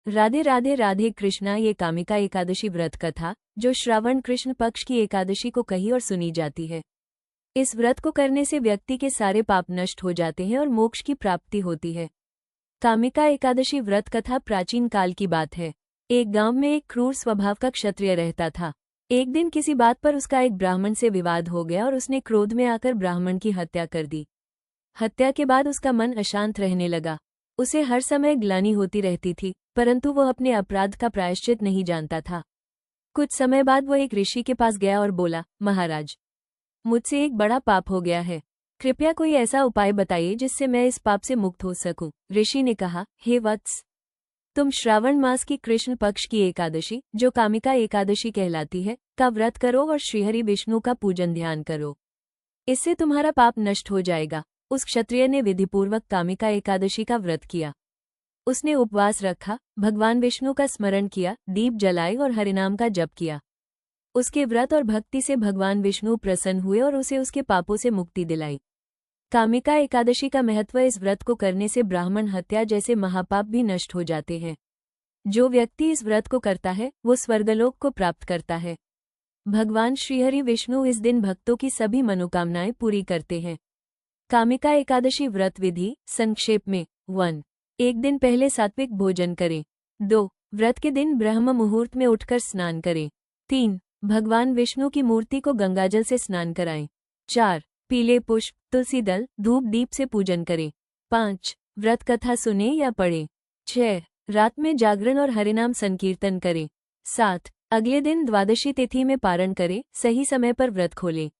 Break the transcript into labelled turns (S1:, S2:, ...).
S1: राधे राधे राधे कृष्णा। ये कामिका एकादशी व्रत कथा जो श्रावण कृष्ण पक्ष की एकादशी को कही और सुनी जाती है। इस व्रत को करने से व्यक्ति के सारे पाप नष्ट हो जाते हैं और मोक्ष की प्राप्ति होती है। कामिका एकादशी व्रत कथा प्राचीन काल की बात है। एक गांव में एक क्रूर स्वभाव का क्षत्रिय रहता था। एक दिन किसी बात पर उसका एक ब्राह्मण से विवाद हो गया और उसने क्रोध में आकर ब्राह्मण की हत्या कर दी। हत्या के बाद उसका मन अशांत रहने लगा। उसे हर समय ग्लानि होती रहती थी, परंतु वह अपने अपराध का प्रायश्चित नहीं जानता था। कुछ समय बाद वह एक ऋषि के पास गया और बोला, महाराज, मुझसे एक बड़ा पाप हो गया है। कृपया कोई ऐसा उपाय बताइए जिससे मैं इस पाप से मुक्त हो सकूं। ऋषि ने कहा, हे वत्स, तुम श्रावण मास की कृष्ण पक्ष की एकादशी, जो कामिका एकादशी कहलाती है, का व्रत करो और श्रीहरि विष्णु का पूजन ध्यान करो। इससे तुम्हारा पाप नष्ट हो जाएगा। उस क्षत्रिय ने विधिपूर्वक कामिका एकादशी का व्रत किया। उसने उपवास रखा, भगवान विष्णु का स्मरण किया, दीप जलाए और हरिनाम का जप किया। उसके व्रत और भक्ति से भगवान विष्णु प्रसन्न हुए और उसे उसके पापों से मुक्ति दिलाई। कामिका एकादशी का महत्व। इस व्रत को करने से ब्राह्मण हत्या जैसे महापाप भी नष्ट हो जाते हैं। जो व्यक्ति इस व्रत को करता है वो स्वर्गलोक को प्राप्त करता है। भगवान श्रीहरि विष्णु इस दिन भक्तों की सभी मनोकामनाएं पूरी करते हैं। कामिका एकादशी व्रत विधि संक्षेप में 1. एक दिन पहले सात्विक भोजन करें। 2. व्रत के दिन ब्रह्म मुहूर्त में उठकर स्नान करें। 3. भगवान विष्णु की मूर्ति को गंगाजल से स्नान कराएं। 4. पीले पुष्प, तुलसी दल, धूप दीप से पूजन करें। 5. व्रत कथा सुने या पढ़ें। 6. रात में जागरण और हरिनाम संकीर्तन करें। 7. अगले दिन द्वादशी तिथि में पारण करें। सही समय पर व्रत खोलें।